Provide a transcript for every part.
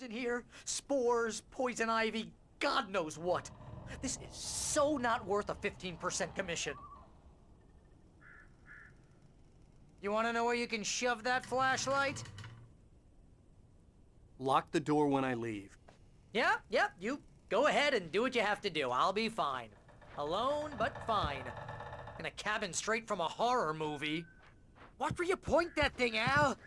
In here, spores, poison ivy, God knows what. This is so not worth a 15% commission. You want to know where you can shove that flashlight? Lock the door when I leave. Yeah, you go ahead and do what you have to do. I'll be fine. Alone, but fine. In a cabin straight from a horror movie. Watch where you point that thing, Al!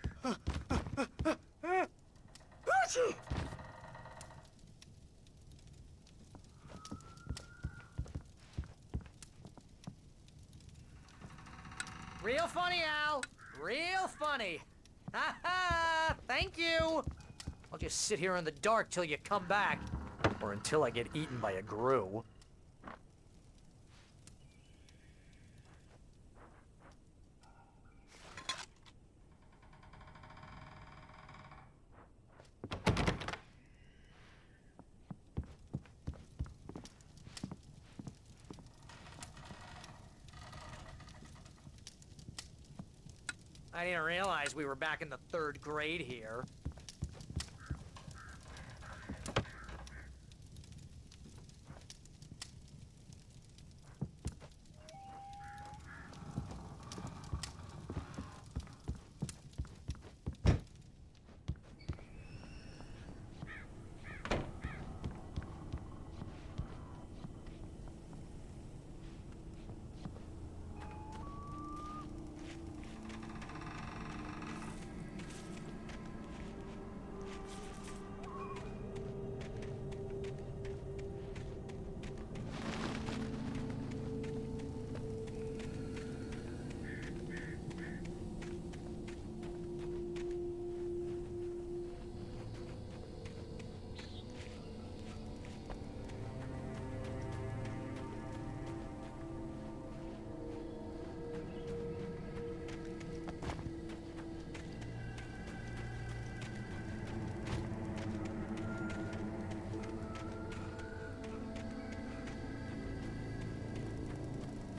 Real funny, Al. Real funny. Ha ha! Thank you! I'll just sit here in the dark till you come back. Or until I get eaten by a grue. I didn't realize we were back in the 3rd grade here.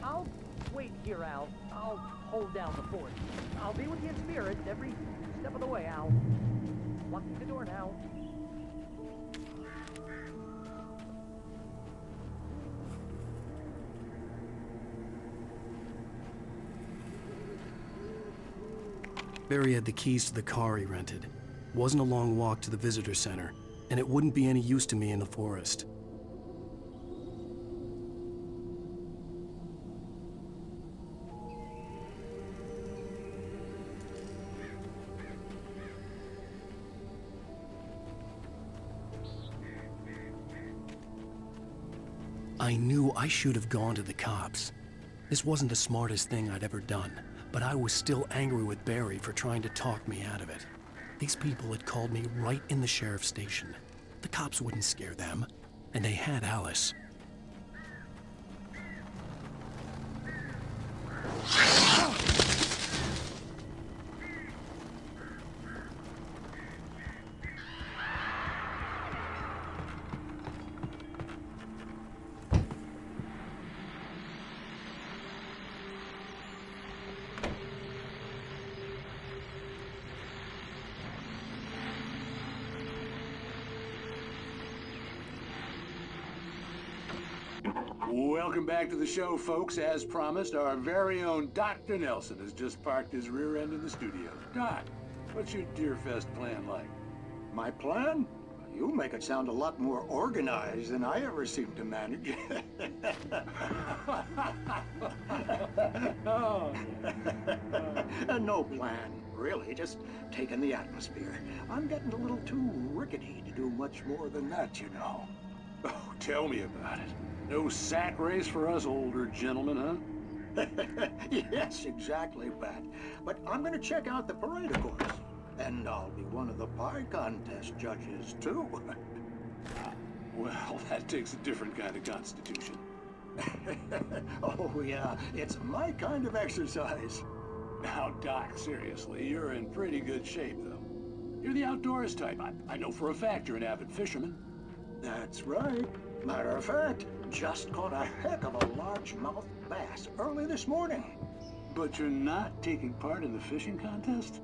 I'll wait here, Al. I'll hold down the fort. I'll be with you in spirit every step of the way, Al. Locking the door now. Barry had the keys to the car he rented. Wasn't a long walk to the visitor center, and it wouldn't be any use to me in the forest. I knew I should have gone to the cops. This wasn't the smartest thing I'd ever done, but I was still angry with Barry for trying to talk me out of it. These people had called me right in the sheriff's station. The cops wouldn't scare them, and they had Alice. Welcome back to the show, folks. As promised, our very own Dr. Nelson has just parked his rear end in the studio. Doc, what's your Deerfest plan like? My plan? You make it sound a lot more organized than I ever seem to manage. No plan, really, just taking the atmosphere. I'm getting a little too rickety to do much more than that, you know. Oh, tell me about it. No sack race for us older gentlemen, huh? Yes, exactly, Pat. But I'm gonna check out the parade, of course. And I'll be one of the pie contest judges, too. Well, that takes a different kind of constitution. Oh, yeah, it's my kind of exercise. Now, Doc, seriously, you're in pretty good shape, though. You're the outdoors type. I know for a fact you're an avid fisherman. That's right. Matter of fact, just caught a heck of a largemouth bass early this morning. But you're not taking part in the fishing contest?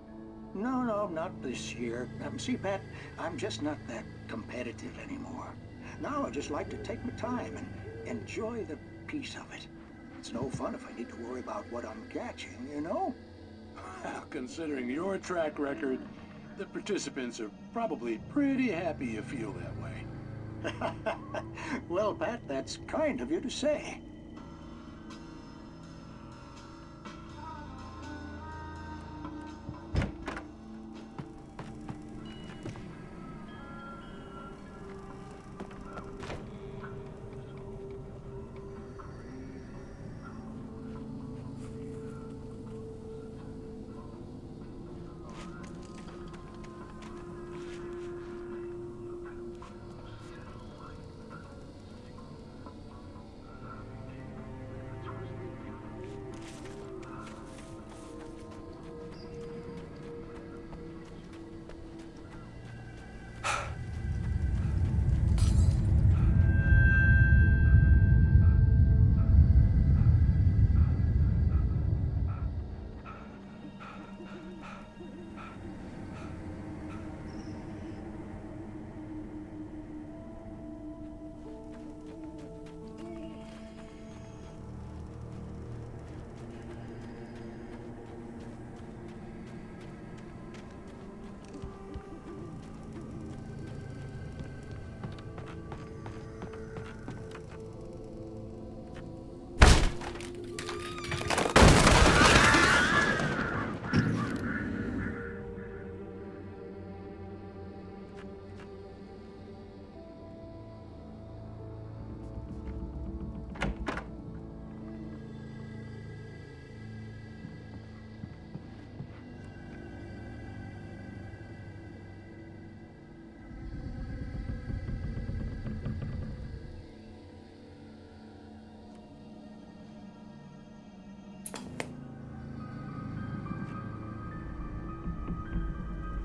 No, not this year. See, Pat, I'm just not that competitive anymore. Now I just like to take my time and enjoy the peace of it. It's no fun if I need to worry about what I'm catching, you know? Well, considering your track record, the participants are probably pretty happy you feel that way. Well, Pat, that's kind of you to say.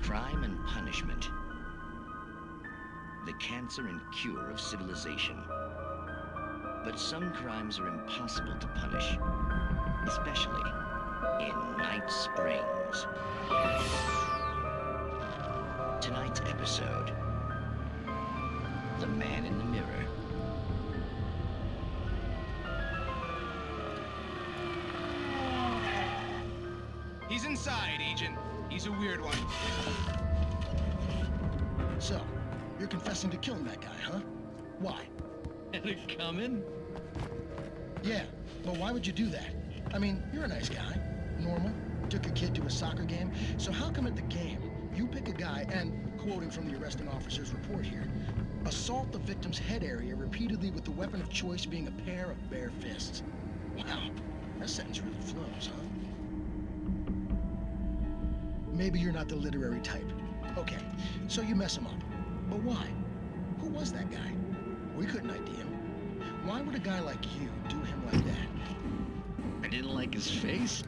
Crime and punishment. The cancer and cure of civilization. But some crimes are impossible to punish, especially in Night Springs. Tonight's episode, The Man in the Mirror. He's inside, Agent. He's a weird one. So, you're confessing to killing that guy, huh? Why? Had it coming? Yeah, but why would you do that? I mean, you're a nice guy. Normal. Took your kid to a soccer game. So how come at the game, you pick a guy and, quoting from the arresting officer's report here, assault the victim's head area repeatedly with the weapon of choice being a pair of bare fists? Wow, that sentence really flows, huh? Maybe you're not the literary type. Okay, so you mess him up. But why? Who was that guy? We couldn't ID him. Why would a guy like you do him like that? I didn't like his face.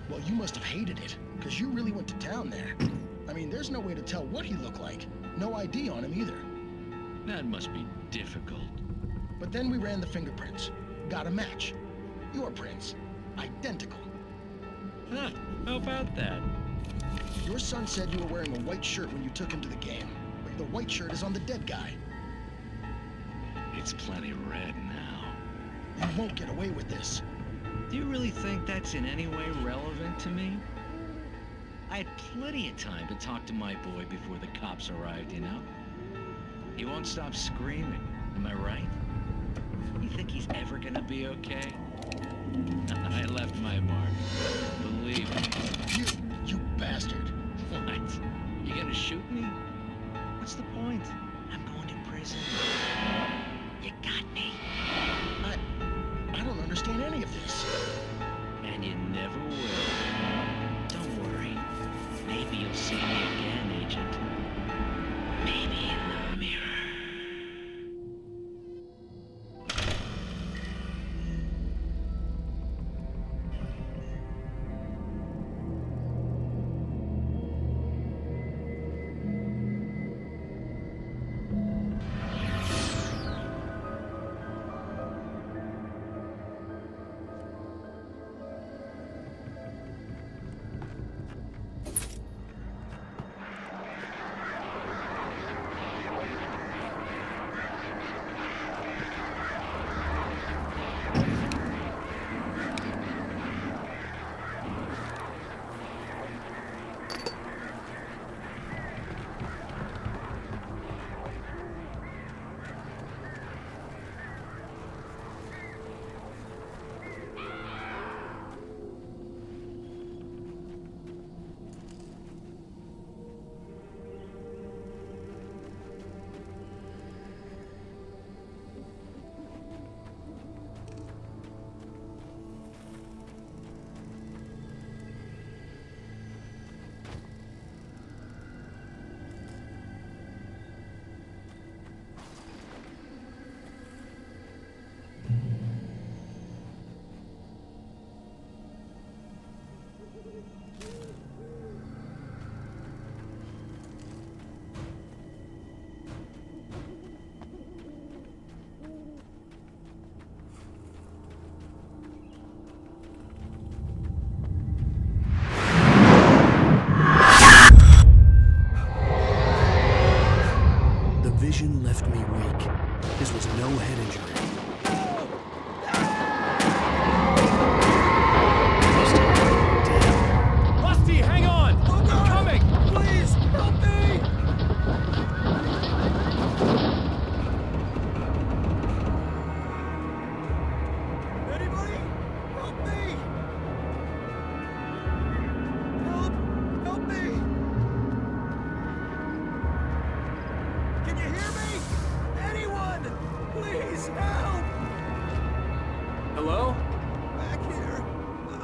Well, you must have hated it, because you really went to town there. I mean, there's no way to tell what he looked like. No ID on him either. That must be difficult. But then we ran the fingerprints. Got a match. Your prints. Identical. Huh, how about that? Your son said you were wearing a white shirt when you took him to the game. But the white shirt is on the dead guy. It's plenty red now. You won't get away with this. Do you really think that's in any way relevant to me? I had plenty of time to talk to my boy before the cops arrived, you know? He won't stop screaming, am I right? You think he's ever gonna be okay? I left my mark. Believe me. You bastard. What? You gonna shoot me? What's the point? I'm going to prison. You got me. I don't understand any of this. And you never will. Don't worry. Maybe you'll see me again, Agent. Maybe in the mirror.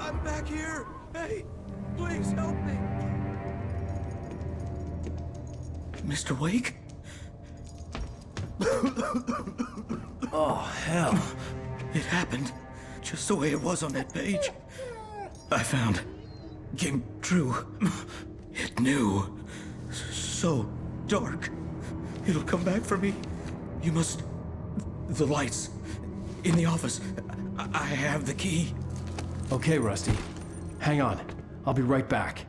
I'm back here! Hey, please help me! Mr. Wake? Oh, hell. It happened just the way it was on that page. I found. Came true. It knew. So dark. It'll come back for me. You must... The lights. In the office. I have the key. Okay, Rusty. Hang on. I'll be right back.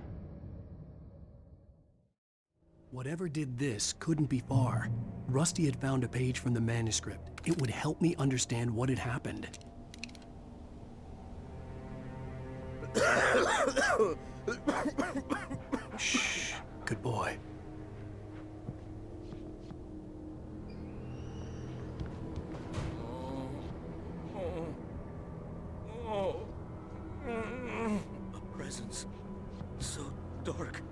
Whatever did this couldn't be far. Rusty had found a page from the manuscript. It would help me understand what had happened. Shh. Good boy. A presence. So dark.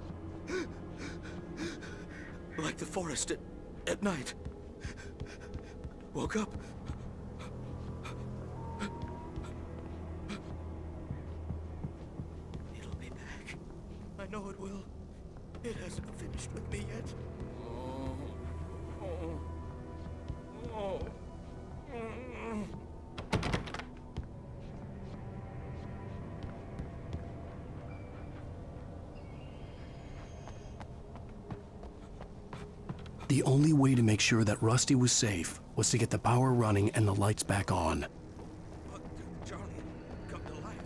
Like the forest at night. Woke up. It'll be back. I know it will. It hasn't finished with me yet. The only way to make sure that Rusty was safe was to get the power running and the lights back on. Charlie, come to life.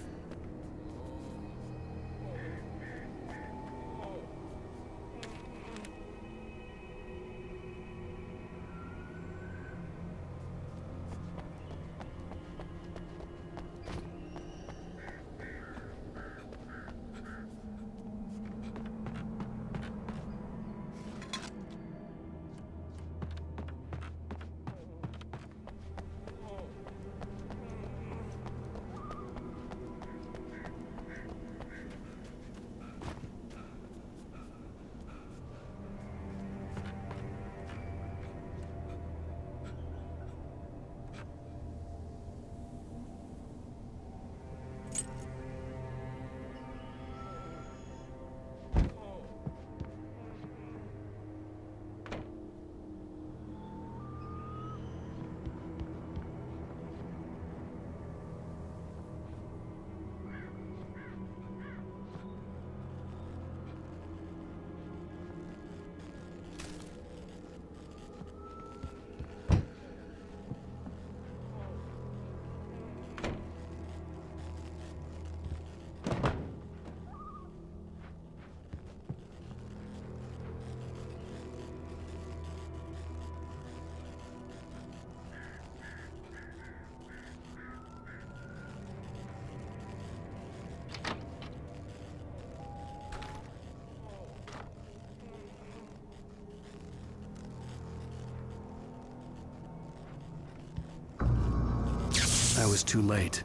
I was too late.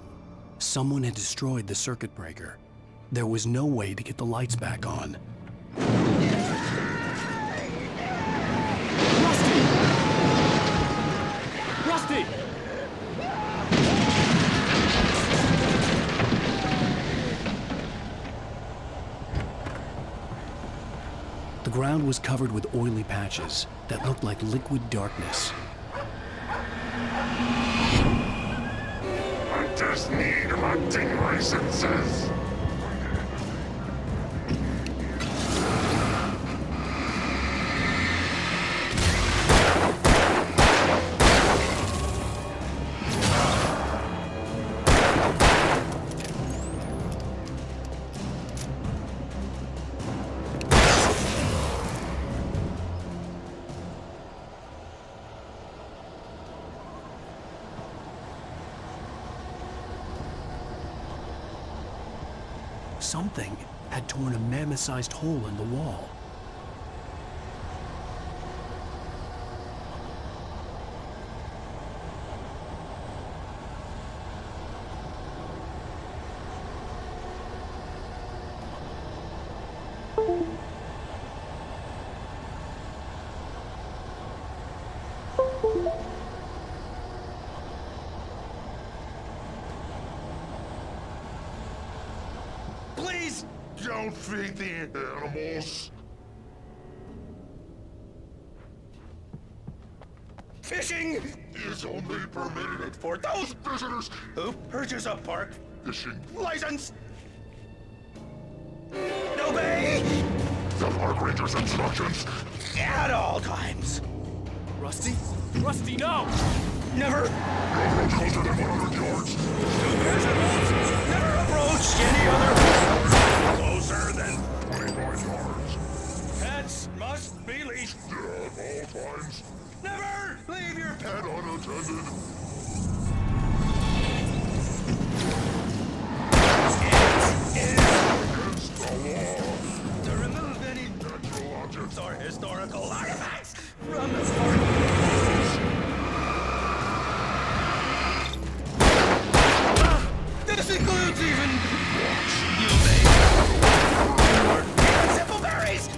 Someone had destroyed the circuit breaker. There was no way to get the lights back on. Rusty! The ground was covered with oily patches that looked like liquid darkness. Hunters need hunting licenses. Something had torn a mammoth-sized hole in the wall. Please! Don't feed the animals. Fishing Is only permitted for those visitors who purchase a park fishing. license. Obey The park ranger's instructions. at all times. Rusty? Rusty, no! Never No approach closer than 100 yards. never approach any other closer than 25 yards. pets must be leashed. At all times. Never leave your pet. And unattended. Against the law. To remove any Natural objects. or historical artifacts from the park. This includes even you may even simple berries.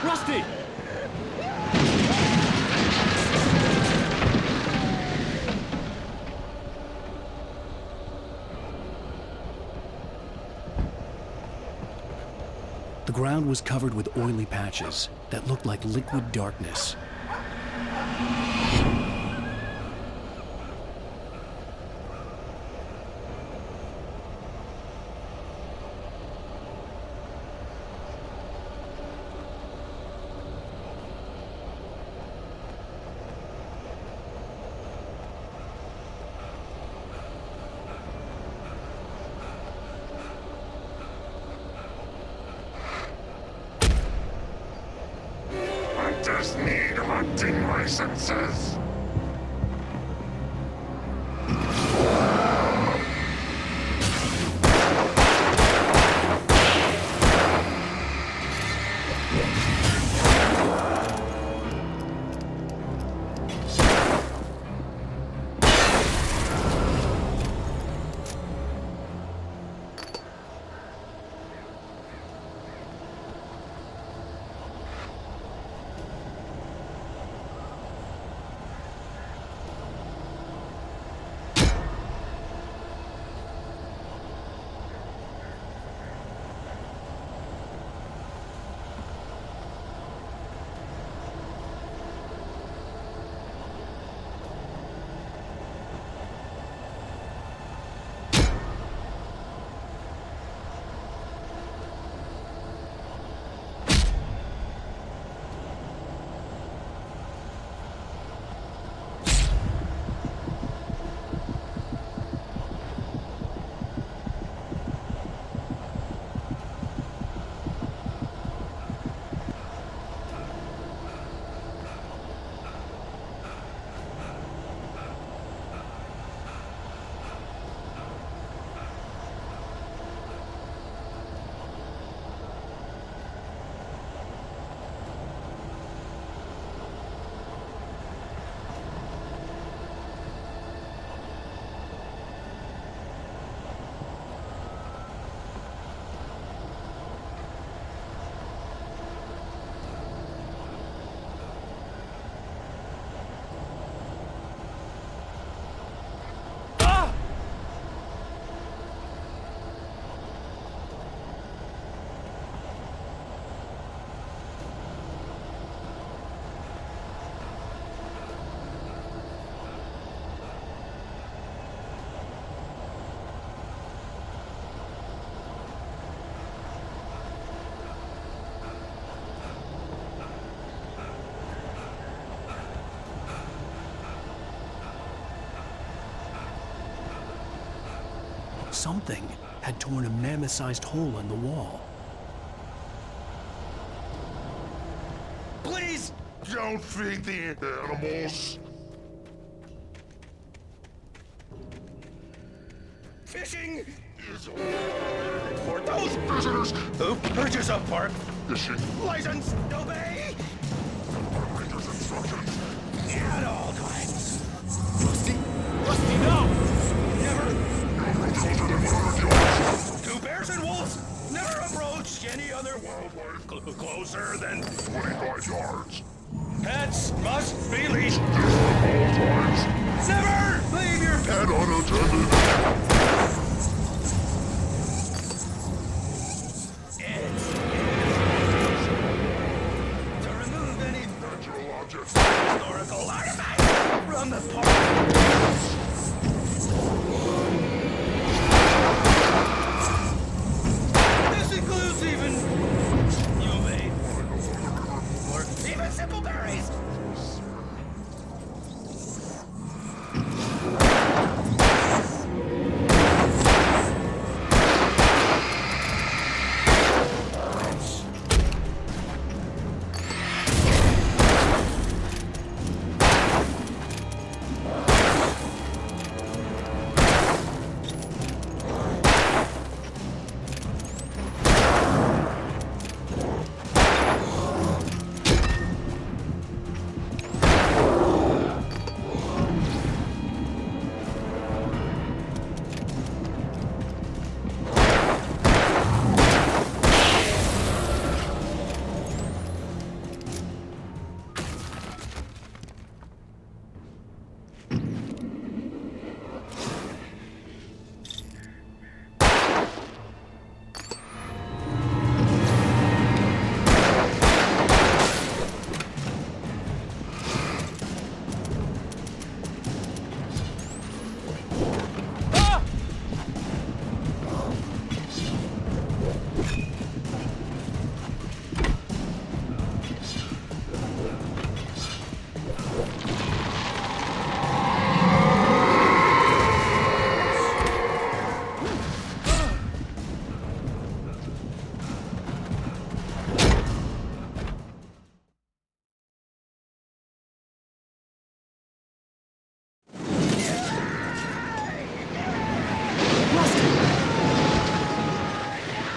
Rusty! The ground was covered with oily patches that looked like liquid darkness. Hunters need hunting licenses. Something had torn a mammoth-sized hole in the wall. Please! Don't feed the animals. Fishing! Is For those visitors. who purchase a park Fishing. license, obey Operator's instructions. at all times. Rusty, no! Never Closer than 100 yards. to bears and wolves. Never approach any other wildlife closer than 25 yards. pets must be leashed. All times. Never leave your And unattended. to remove any Natural objects. historical artifacts from the park. This includes even UV or even simple berries.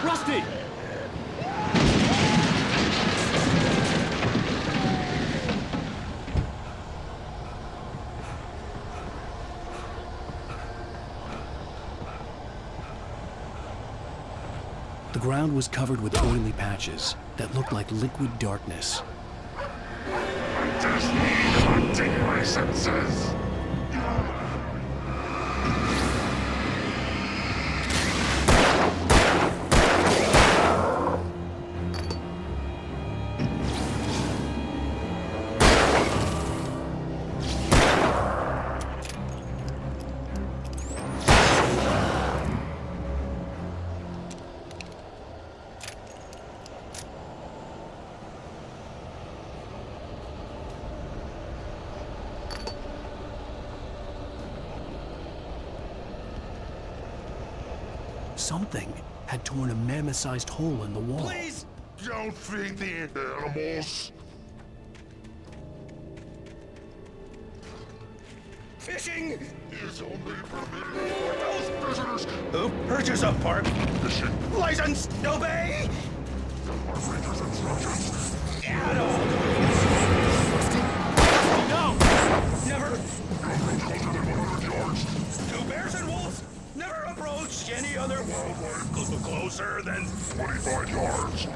Rusty! The ground was covered with oily patches that looked like liquid darkness. I just need hunting licenses. Something had torn a mammoth-sized hole in the wall. Please! Don't feed the animals. Fishing Is only permitted for those visitors. who purchase a park Fishing. license, obey Operator's instructions. at all times. No! Never Closer than 100 yards. to bears and wolves. Never approach any other wildlife closer than 25 yards.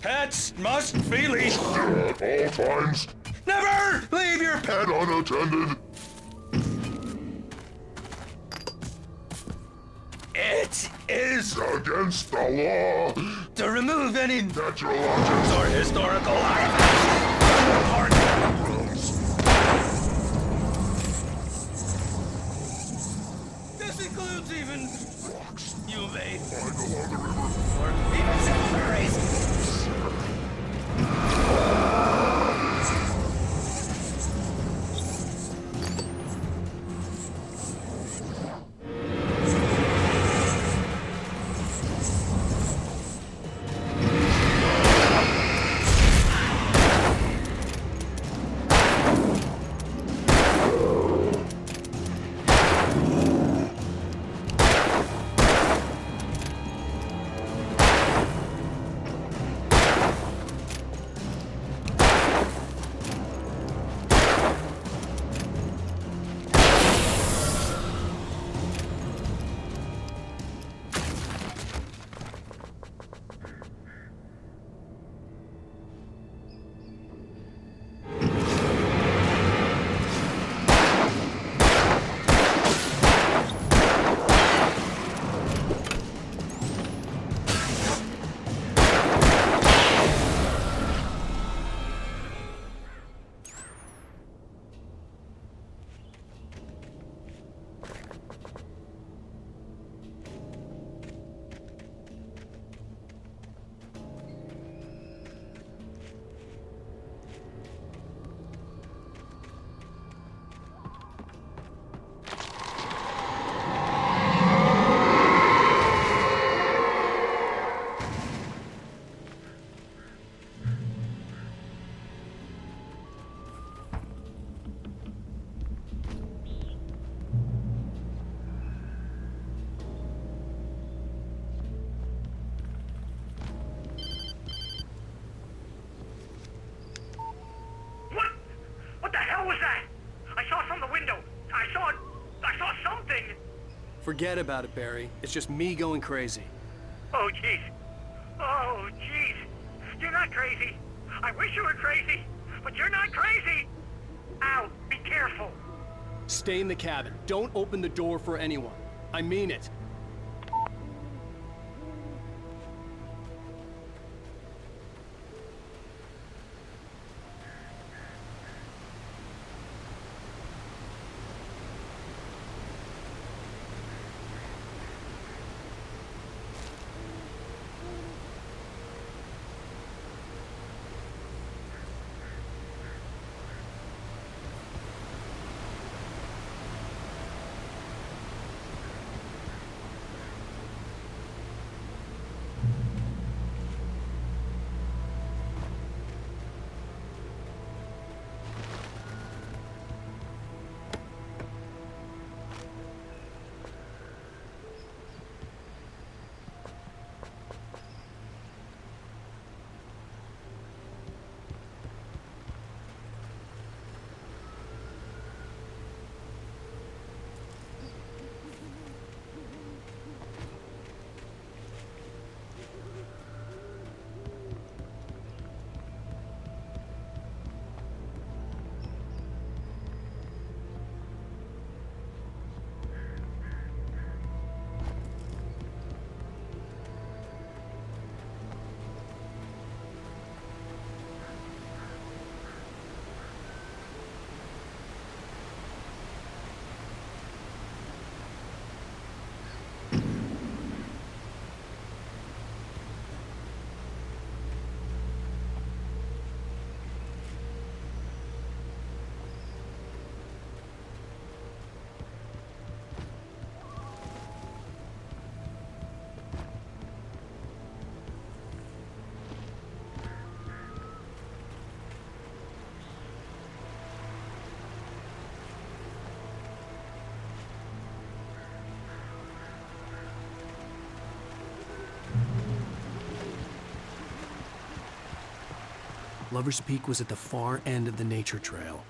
pets must be leashed. At all times. Never leave your pet. And unattended. It is Against the law. to remove any Natural objects. or historical artifacts from the park. This includes even UV Find along the river. or even simple berries. Forget about it, Barry. It's just me going crazy. Oh, jeez. Oh, jeez. You're not crazy. I wish you were crazy, but you're not crazy. Ow, be careful. Stay in the cabin. Don't open the door for anyone. I mean it. Lover's Peak was at the far end of the nature trail.